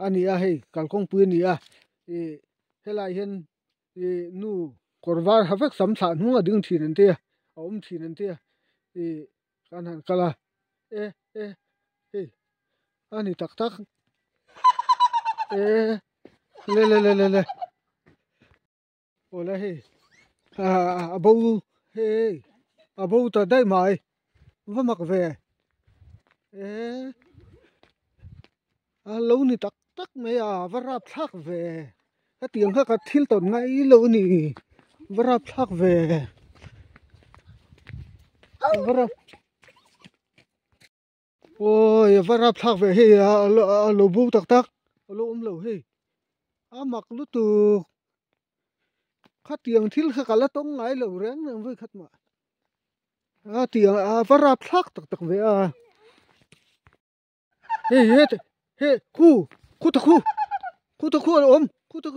ani a hei kalkong pui ni a helai hian nu korvar havek sam tha hnunga ding thin an te a thin an te kan han kala hei ani tak tak le ola hei abo hei abo ta dai mai vamak ve lâu ni tak tak mai varap thak ve ka tiang kha ka thil ton ngai lo ni varap thak ve varap ôi varap thak ve he lo bu tak tak lo lo he mak lu tu kha tiang thil kha kala tong ngai lo reng nang voi khat ma tiang varap thak tak tak ve he khu ta khu om khu ta khu